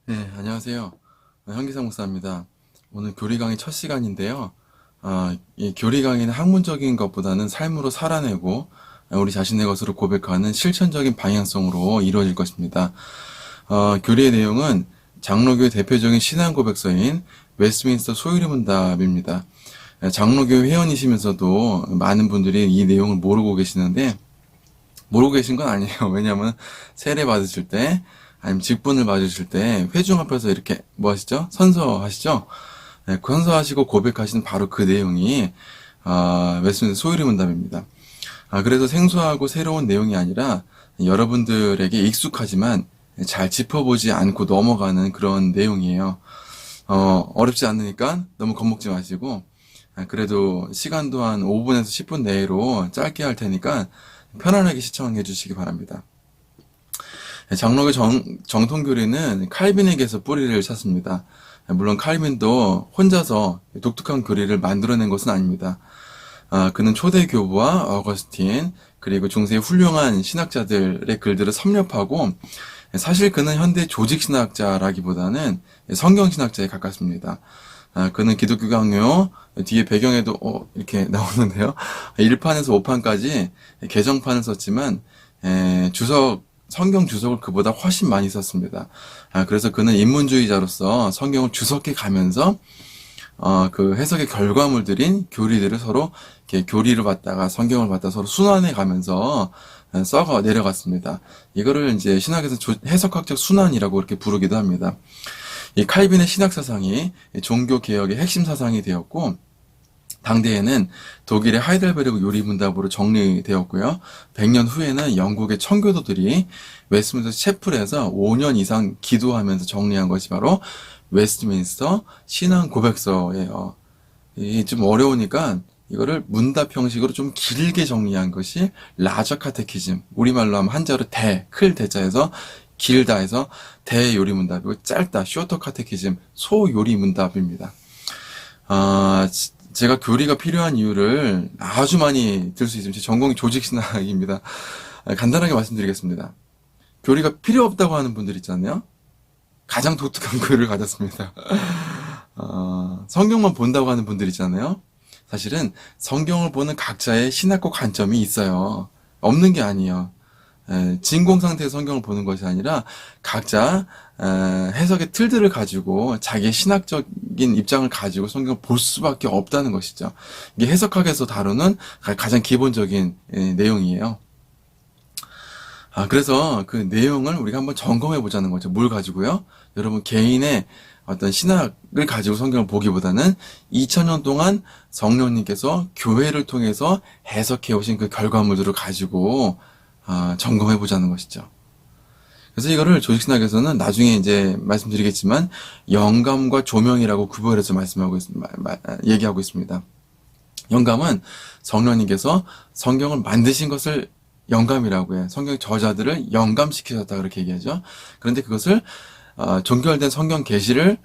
네, 안녕하세요. 현기상 목사입니다. 오늘 교리 강의 첫 시간인데요. 이 교리 강의는 학문적인 것보다는 삶으로 살아내고 우리 자신의 것으로 고백하는 실천적인 방향성으로 이루어질 것입니다. 교리의 내용은 장로교의 대표적인 신앙 고백서인 웨스트민스터 소유리 문답입니다. 장로교 회원이시면서도 많은 분들이 이 내용을 모르고 계시는데 모르고 계신 건 아니에요. 왜냐하면 세례 받으실 때 아니면 직분을 받으실 때 회중 앞에서 이렇게 뭐 하시죠? 선서하시죠? 네, 그 선서하시고 고백하시는 바로 그 내용이 웨스트민스터 소유리 문답입니다. 그래서 생소하고 새로운 내용이 아니라 여러분들에게 익숙하지만 잘 짚어보지 않고 넘어가는 그런 내용이에요. 어렵지 않으니까 너무 겁먹지 마시고 그래도 시간도 한 5분에서 10분 내로 짧게 할 테니까 편안하게 시청해 주시기 바랍니다. 장로교 정통교리는 칼빈에게서 뿌리를 찼습니다. 물론 칼빈도 혼자서 독특한 교리를 만들어낸 것은 아닙니다. 그는 초대 교부와 어거스틴 그리고 중세의 훌륭한 신학자들의 글들을 섭렵하고 사실 그는 현대 조직신학자라기보다는 성경신학자에 가깝습니다. 그는 기독교 강요 뒤에 배경에도 이렇게 나오는데요. 1판에서 5판까지 개정판을 썼지만 성경 주석을 그보다 훨씬 많이 썼습니다. 그래서 그는 인문주의자로서 성경을 주석해 가면서 그 해석의 결과물들인 교리들을 서로 이렇게 교리를 받다가 성경을 받다 서로 순환해 가면서 써가 내려갔습니다. 이거를 이제 신학에서 해석학적 순환이라고 이렇게 부르기도 합니다. 이 칼빈의 신학 사상이 종교 개혁의 핵심 사상이 되었고 당대에는 독일의 하이델베르그 요리문답으로 정리되었고요. 100년 후에는 영국의 청교도들이 웨스트민스터 채플에서 5년 이상 기도하면서 정리한 것이 바로 웨스트민스터 신앙 고백서예요. 이게 좀 어려우니까 이거를 문답 형식으로 좀 길게 정리한 것이 라저 카테키즘, 우리말로 하면 한자로 클 대자에서 길다 해서 대요리문답이고 짧다 쇼터 카테키즘, 소요리문답입니다. 제가 교리가 필요한 이유를 아주 많이 들 수 있습니다. 제 전공이 조직신학입니다. 간단하게 말씀드리겠습니다. 교리가 필요 없다고 하는 분들 있잖아요. 가장 독특한 교리를 가졌습니다. 성경만 본다고 하는 분들 있잖아요. 사실은 성경을 보는 각자의 신학과 관점이 있어요. 없는 게 아니에요. 진공 상태의 성경을 보는 것이 아니라 각자 해석의 틀들을 가지고 자기의 신학적인 입장을 가지고 성경을 볼 수밖에 없다는 것이죠. 이게 해석학에서 다루는 가장 기본적인 내용이에요. 그래서 그 내용을 우리가 한번 점검해 보자는 거죠. 뭘 가지고요? 여러분 개인의 어떤 신학을 가지고 성경을 보기보다는 2000년 동안 성령님께서 교회를 통해서 해석해 오신 그 결과물들을 가지고 점검해 보자는 것이죠. 그래서 이거를 조직신학에서는 나중에 이제 말씀드리겠지만 영감과 조명이라고 구별해서 얘기하고 있습니다. 영감은 성령님께서 성경을 만드신 것을 영감이라고 해요. 성경 저자들을 영감시키셨다 그렇게 얘기하죠. 그런데 그것을 종결된 성경 계시를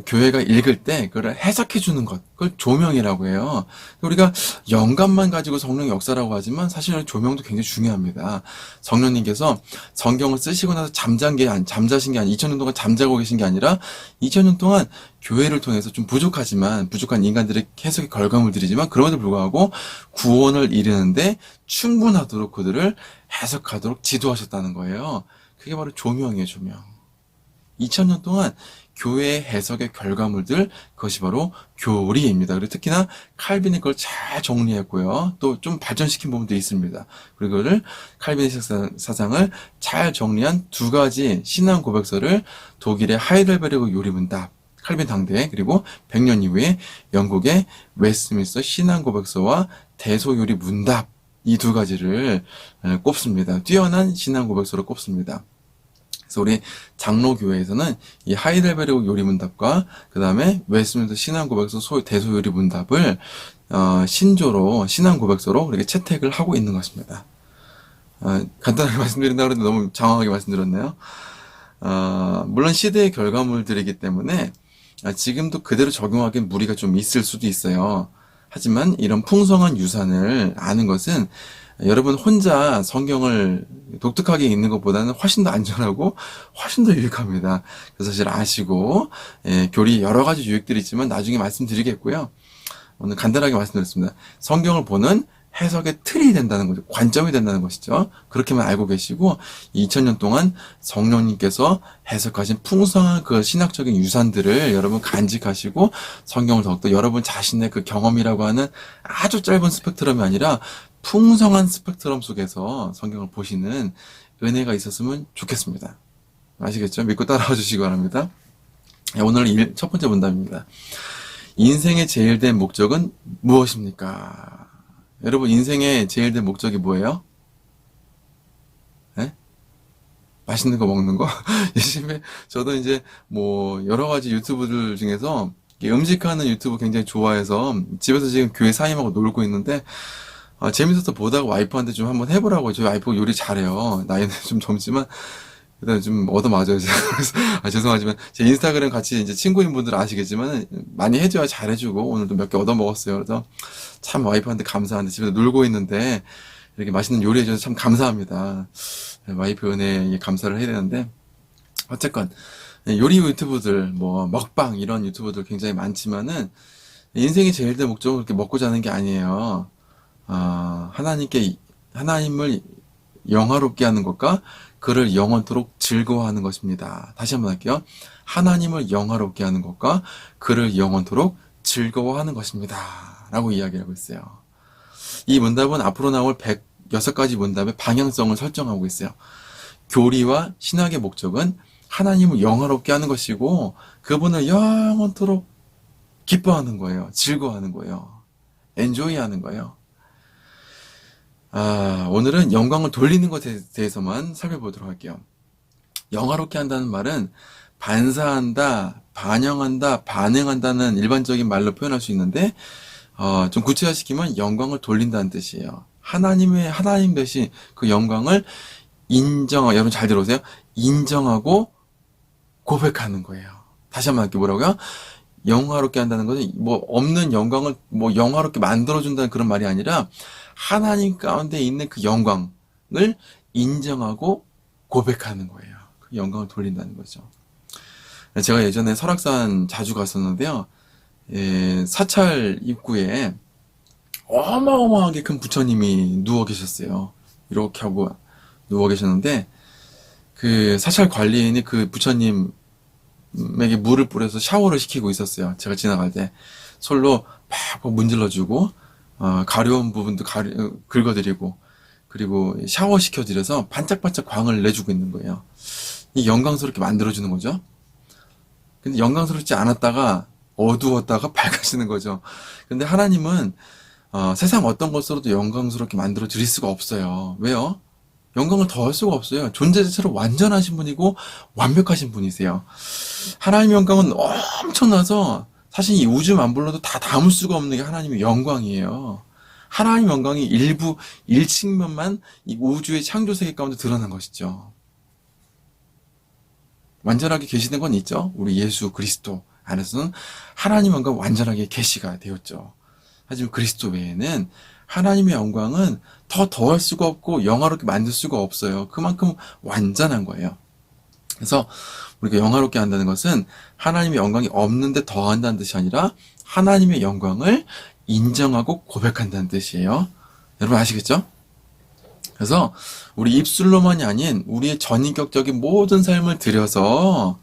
교회가 읽을 때 그걸 해석해 주는 것, 그걸 조명이라고 해요. 우리가 영감만 가지고 성령의 역사라고 하지만 사실은 조명도 굉장히 중요합니다. 성령님께서 성경을 쓰시고 나서 잠자신 게 아니 2000년 동안 잠자고 계신 게 아니라 2000년 동안 교회를 통해서 좀 부족한 인간들의 해석의 결과물들이지만 그럼에도 불구하고 구원을 이루는데 충분하도록 그들을 해석하도록 지도하셨다는 거예요. 그게 바로 조명이에요, 조명. 2000년 동안 교회의 해석의 결과물들, 그것이 바로 교리입니다. 그리고 특히나 칼빈이 그걸 잘 정리했고요. 또 좀 발전시킨 부분도 있습니다. 그리고 그걸 칼빈의 사상을 잘 정리한 두 가지 신앙 고백서를 독일의 하이델베르그 요리문답, 칼빈 당대, 그리고 100년 이후에 영국의 웨스트민스터 신앙 고백서와 대소요리 문답, 이 두 가지를 꼽습니다. 뛰어난 신앙 고백서로 꼽습니다. 그래서 우리 장로교회에서는 이 하이델베르그 요리문답과 그 다음에 웨스트민스터 신앙고백서 대소요리문답을 신조로 신앙고백서로 이렇게 채택을 하고 있는 것입니다. 간단하게 말씀드린다 그러는데 너무 장황하게 말씀드렸네요. 물론 시대의 결과물들이기 때문에 지금도 그대로 적용하기엔 무리가 좀 있을 수도 있어요. 하지만 이런 풍성한 유산을 아는 것은 여러분 혼자 성경을 독특하게 읽는 것보다는 훨씬 더 안전하고 훨씬 더 유익합니다. 그래서 사실 아시고, 교리 여러 가지 유익들이 있지만 나중에 말씀드리겠고요. 오늘 간단하게 말씀드렸습니다. 성경을 보는 해석의 틀이 된다는 거죠. 관점이 된다는 것이죠. 그렇게만 알고 계시고 2000년 동안 성령님께서 해석하신 풍성한 그 신학적인 유산들을 여러분 간직하시고 성경을 더욱더 여러분 자신의 그 경험이라고 하는 아주 짧은 스펙트럼이 아니라 풍성한 스펙트럼 속에서 성경을 보시는 은혜가 있었으면 좋겠습니다. 아시겠죠? 믿고 따라와 주시기 바랍니다. 오늘 첫 번째 문답입니다. 인생의 제일 된 목적은 무엇입니까? 여러분 인생의 제일 된 목적이 뭐예요? 네? 맛있는 거 먹는 거? 요즘에 저도 이제 뭐 여러 가지 유튜브들 중에서 음식하는 유튜브 굉장히 좋아해서 집에서 지금 교회 사임하고 놀고 있는데 재밌어서 보다가 와이프한테 좀 한번 해보라고. 저희 와이프가 요리 잘해요. 나이는 좀 젊지만 일단 좀 얻어맞아요. 제가. 그래서 죄송하지만 제 인스타그램 같이 이제 친구인 분들 아시겠지만 많이 해줘야 잘해주고 오늘도 몇 개 얻어먹었어요. 그래서 참 와이프한테 감사한데 집에서 놀고 있는데 이렇게 맛있는 요리 해줘서 참 감사합니다. 와이프 은혜에 감사를 해야 되는데 어쨌건 요리 유튜브들 뭐 먹방 이런 유튜브들 굉장히 많지만은 인생의 제일 된 목적은 그렇게 먹고 자는 게 아니에요. 하나님을 영화롭게 하는 것과 그를 영원토록 즐거워하는 것입니다. 다시 한번 할게요. 하나님을 영화롭게 하는 것과 그를 영원토록 즐거워하는 것입니다. 라고 이야기를 하고 있어요. 이 문답은 앞으로 나올 106가지 문답의 방향성을 설정하고 있어요. 교리와 신학의 목적은 하나님을 영화롭게 하는 것이고 그분을 영원토록 기뻐하는 거예요. 즐거워하는 거예요. 엔조이하는 거예요. 오늘은 영광을 돌리는 것에 대해서만 살펴보도록 할게요. 영화롭게 한다는 말은 반사한다, 반영한다, 반응한다는 일반적인 말로 표현할 수 있는데 좀 구체화시키면 영광을 돌린다는 뜻이에요. 하나님 대신 그 영광을 여러분 잘 들어오세요. 인정하고 고백하는 거예요. 다시 한번 할게요. 뭐라고요? 영화롭게 한다는 것은 뭐 없는 영광을 뭐 영화롭게 만들어준다는 그런 말이 아니라 하나님 가운데 있는 그 영광을 인정하고 고백하는 거예요. 그 영광을 돌린다는 거죠. 제가 예전에 설악산 자주 갔었는데요. 사찰 입구에 어마어마하게 큰 부처님이 누워 계셨어요. 이렇게 하고 누워 계셨는데 그 사찰 관리인이 그 부처님에게 물을 뿌려서 샤워를 시키고 있었어요. 제가 지나갈 때 솔로 팍 문질러주고 가려운 부분도 긁어드리고 그리고 샤워 시켜드려서 반짝반짝 광을 내주고 있는 거예요. 이 영광스럽게 만들어주는 거죠. 근데 영광스럽지 않았다가 어두웠다가 밝아지는 거죠. 근데 하나님은 세상 어떤 것으로도 영광스럽게 만들어 드릴 수가 없어요. 왜요? 영광을 더할 수가 없어요. 존재 자체로 완전하신 분이고 완벽하신 분이세요. 하나님의 영광은 엄청나서 사실 이 우주 만물로도 다 담을 수가 없는 게 하나님의 영광이에요. 하나님의 영광이 일측면만 이 우주의 창조 세계 가운데 드러난 것이죠. 완전하게 계시는 건 있죠. 우리 예수 그리스도 안에서는 하나님의 영광 완전하게 계시가 되었죠. 하지만 그리스도 외에는 하나님의 영광은 더할 수가 없고 영화롭게 만들 수가 없어요. 그만큼 완전한 거예요. 그래서 우리가 영화롭게 한다는 것은 하나님의 영광이 없는데 더한다는 뜻이 아니라 하나님의 영광을 인정하고 고백한다는 뜻이에요. 여러분 아시겠죠? 그래서 우리 입술로만이 아닌 우리의 전인격적인 모든 삶을 들여서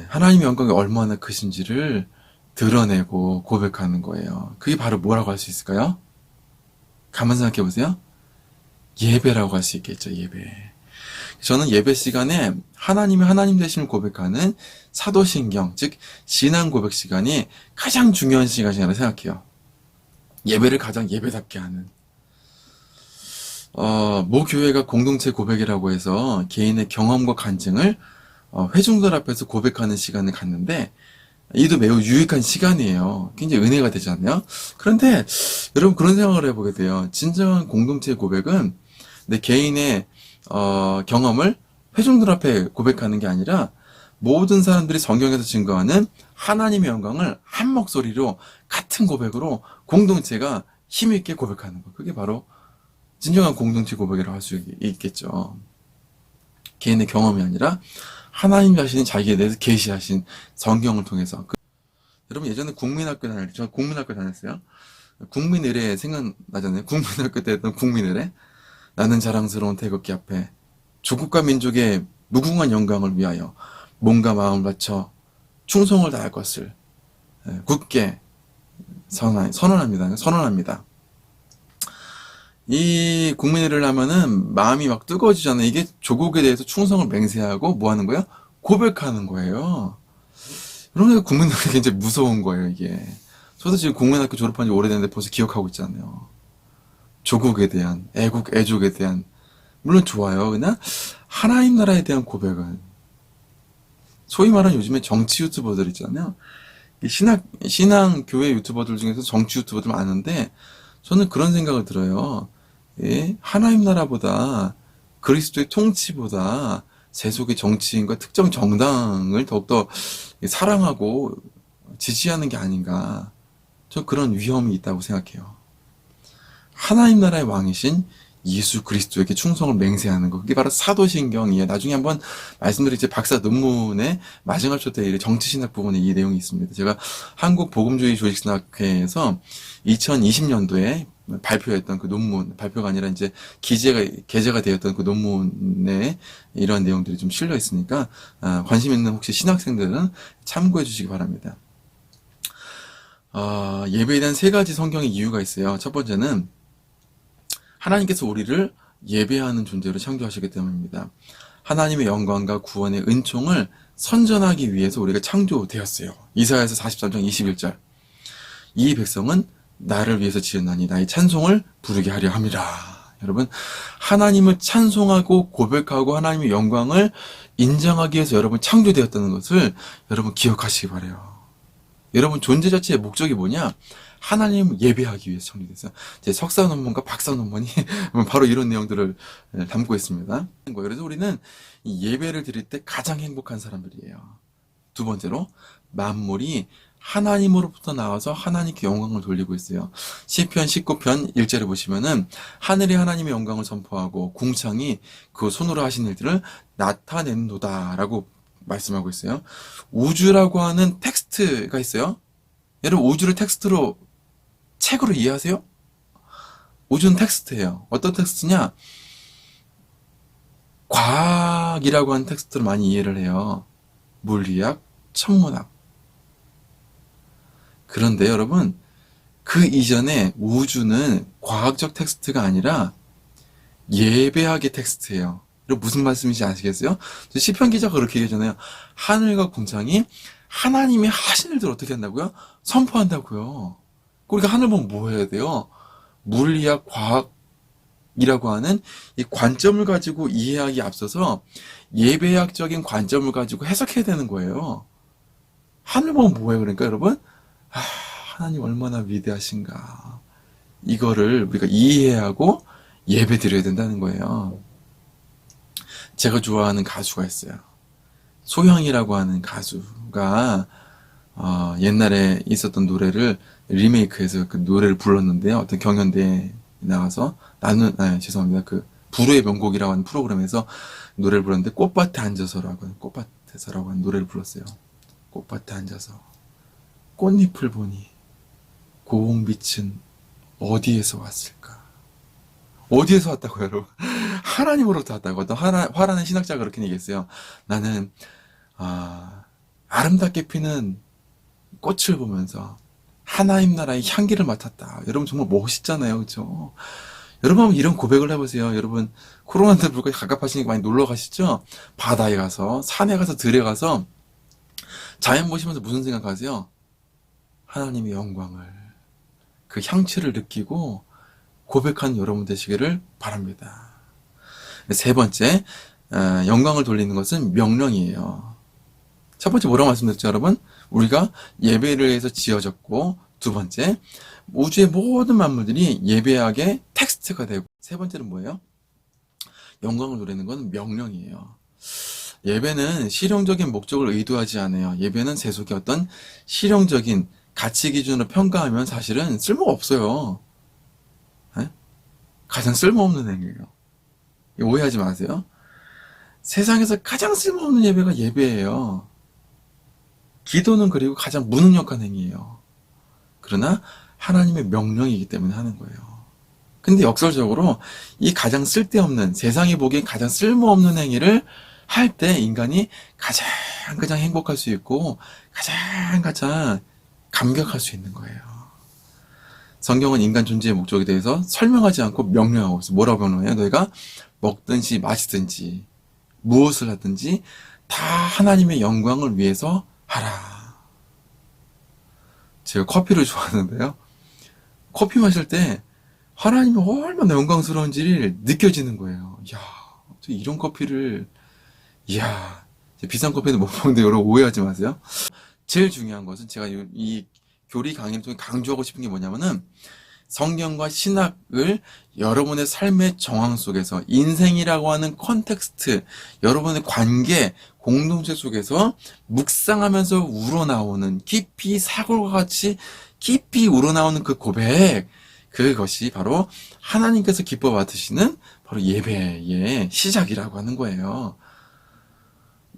하나님의 영광이 얼마나 크신지를 드러내고 고백하는 거예요. 그게 바로 뭐라고 할 수 있을까요? 가만 생각해 보세요. 예배라고 할 수 있겠죠. 예배. 저는 예배 시간에 하나님의 하나님 되심을 고백하는 사도신경, 즉 신앙 고백 시간이 가장 중요한 시간이라고 생각해요. 예배를 가장 예배답게 하는. 모 교회가 공동체 고백이라고 해서 개인의 경험과 간증을 회중들 앞에서 고백하는 시간을 갖는데 이도 매우 유익한 시간이에요. 굉장히 은혜가 되잖아요. 그런데 여러분 그런 생각을 해보게 돼요. 진정한 공동체 고백은 내 개인의 경험을 회중들 앞에 고백하는 게 아니라 모든 사람들이 성경에서 증거하는 하나님의 영광을 한 목소리로 같은 고백으로 공동체가 힘있게 고백하는 것. 그게 바로 진정한 공동체 고백이라고 할 수 있겠죠. 개인의 경험이 아니라 하나님 자신이 자기에 대해서 계시하신 성경을 통해서. 여러분 예전에 국민학교 다닐 때, 저는 국민학교 다녔어요. 국민의례 생각나잖아요. 국민학교 때 했던 국민의례. 나는 자랑스러운 태극기 앞에 조국과 민족의 무궁한 영광을 위하여 몸과 마음을 바쳐 충성을 다할 것을 굳게 선언합니다. 이 국민의례를 하면은 마음이 막 뜨거워지잖아요. 이게 조국에 대해서 충성을 맹세하고 뭐 하는 거예요? 고백하는 거예요. 그러니까 국민학교 굉장히 무서운 거예요, 이게. 저도 지금 국민학교 졸업한 지 오래됐는데 벌써 기억하고 있잖아요. 조국에 대한, 애족에 대한, 물론 좋아요. 그냥 하나님 나라에 대한 고백은, 소위 말하는 요즘에 정치 유튜버들 있잖아요. 신앙교회 유튜버들 중에서 정치 유튜버들 많은데, 저는 그런 생각을 들어요. 예? 하나님 나라보다, 그리스도의 통치보다, 세속의 정치인과 특정 정당을 더욱더 사랑하고 지지하는 게 아닌가. 저 그런 위험이 있다고 생각해요. 하나님 나라의 왕이신 예수 그리스도에게 충성을 맹세하는 거. 그게 바로 사도신경이에요. 나중에 한번 말씀드린 제 박사 논문의 마지막 초대 정치신학 부분에 이 내용이 있습니다. 제가 한국복음주의 조직신학회에서 2020년도에 발표했던 그 논문, 발표가 아니라 이제 게재가 되었던 그 논문에 이러한 내용들이 좀 실려 있으니까, 관심 있는 혹시 신학생들은 참고해 주시기 바랍니다. 예배에 대한 세 가지 성경의 이유가 있어요. 첫 번째는 하나님께서 우리를 예배하는 존재로 창조하셨기 때문입니다. 하나님의 영광과 구원의 은총을 선전하기 위해서 우리가 창조되었어요. 이사야서 43장 21절. 이 백성은 나를 위해서 지었나니 나의 찬송을 부르게 하려 함이라. 여러분, 하나님을 찬송하고 고백하고 하나님의 영광을 인정하기 위해서 여러분 창조되었다는 것을 여러분 기억하시기 바라요. 여러분 존재 자체의 목적이 뭐냐? 하나님 예배하기 위해서 창조됐어요. 제 석사 논문과 박사 논문이 바로 이런 내용들을 담고 있습니다. 그래서 우리는 이 예배를 드릴 때 가장 행복한 사람들이에요. 두 번째로 만물이 하나님으로부터 나와서 하나님께 영광을 돌리고 있어요. 시편 19편 1절에 보시면은 하늘이 하나님의 영광을 선포하고 궁창이 그 손으로 하신 일들을 나타낸도다라고 말씀하고 있어요. 우주라고 하는 텍스트가 있어요. 여러분 우주를 텍스트로 책으로 이해하세요? 우주는 텍스트예요. 어떤 텍스트냐? 과학이라고 하는 텍스트를 많이 이해를 해요. 물리학, 천문학. 그런데 여러분 그 이전에 우주는 과학적 텍스트가 아니라 예배학의 tekst예요. 무슨 말씀인지 아시겠어요? 시편 기자가 그렇게 얘기하잖아요. 하늘과 궁창이 하나님이 하신 일들 어떻게 한다고요? 선포한다고요. 우리가 하늘 보면 뭐 해야 돼요? 물리학, 과학이라고 하는 이 관점을 가지고 이해하기 앞서서 예배학적인 관점을 가지고 해석해야 되는 거예요. 하늘 보면 뭐예요? 그러니까 여러분, 하나님 얼마나 위대하신가. 이거를 우리가 이해하고 예배 드려야 된다는 거예요. 제가 좋아하는 가수가 있어요. 소형이라고 하는 가수가 옛날에 있었던 노래를 리메이크해서 그 노래를 불렀는데요. 어떤 경연대회에 나가서 죄송합니다. 그 불후의 명곡이라고 하는 프로그램에서 노래를 불렀는데 꽃밭에 앉아서라고 하는 노래를 불렀어요. 꽃밭에 앉아서 꽃잎을 보니 고홍빛은 어디에서 왔을까? 어디에서 왔다고요, 여러분? 하나님으로부터 왔다고. 어떤 화라는 신학자가 그렇게 얘기했어요. 나는 아름답게 피는 꽃을 보면서 하나님 나라의 향기를 맡았다. 여러분 정말 멋있잖아요, 그렇죠? 여러분 한번 이런 고백을 해보세요. 여러분 코로나한테 불까지 갑갑하시니까 많이 놀러 가시죠? 바다에 가서, 산에 가서, 들에 가서 자연 보시면서 무슨 생각하세요? 하나님의 영광을, 그 향취를 느끼고 고백하는 여러분 되시기를 바랍니다. 세 번째, 영광을 돌리는 것은 명령이에요. 첫 번째 뭐라고 말씀드렸죠, 여러분? 우리가 예배를 위해서 지어졌고, 두 번째, 우주의 모든 만물들이 예배하게 텍스트가 되고, 세 번째는 뭐예요? 영광을 돌리는 건 명령이에요. 예배는 실용적인 목적을 의도하지 않아요. 예배는 제 속에 어떤 실용적인 가치 기준으로 평가하면 사실은 쓸모가 없어요. 예? 가장 쓸모없는 행위예요. 오해하지 마세요. 세상에서 가장 쓸모없는 예배가 예배예요. 기도는 그리고 가장 무능력한 행위예요. 그러나 하나님의 명령이기 때문에 하는 거예요. 근데 역설적으로 이 가장 쓸데없는, 세상이 보기엔 가장 쓸모없는 행위를 할 때 인간이 가장 행복할 수 있고 가장 감격할 수 있는 거예요. 성경은 인간 존재의 목적에 대해서 설명하지 않고 명령하고 있어요. 뭐라고 명령해요? 너희가 먹든지 마시든지 무엇을 하든지 다 하나님의 영광을 위해서 하라. 제가 커피를 좋아하는데요. 커피 마실 때 하나님이 얼마나 영광스러운지를 느껴지는 거예요. 이야, 저 이런 커피를, 이야, 비싼 커피는 못 먹는데 여러분 오해하지 마세요. 제일 중요한 것은 제가 이 교리 강의를 통해 강조하고 싶은 게 뭐냐면은 성경과 신학을 여러분의 삶의 정황 속에서 인생이라고 하는 컨텍스트, 여러분의 관계, 공동체 속에서 묵상하면서 우러나오는 깊이 사골과 같이 깊이 우러나오는 그 고백, 그것이 바로 하나님께서 기뻐 받으시는 바로 예배의 시작이라고 하는 거예요.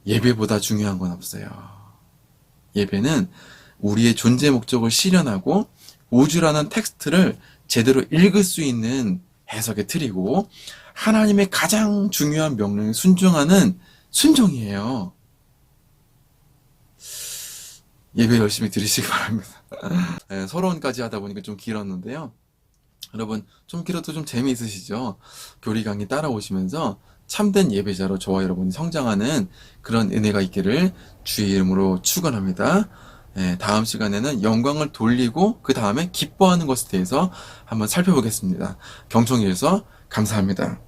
예배보다 중요한 건 없어요. 예배는 우리의 존재 목적을 실현하고 우주라는 텍스트를 제대로 읽을 수 있는 해석의 틀이고 하나님의 가장 중요한 명령에 순종하는 순종이에요. 예배 열심히 드리시기 바랍니다. 네, 서론까지 하다 보니까 좀 길었는데요. 여러분 좀 길어도 좀 재미있으시죠? 교리 강의 따라오시면서 참된 예배자로 저와 여러분이 성장하는 그런 은혜가 있기를 주의 이름으로 축원합니다. 다음 시간에는 영광을 돌리고 그 다음에 기뻐하는 것에 대해서 한번 살펴보겠습니다. 경청해 주셔서 감사합니다.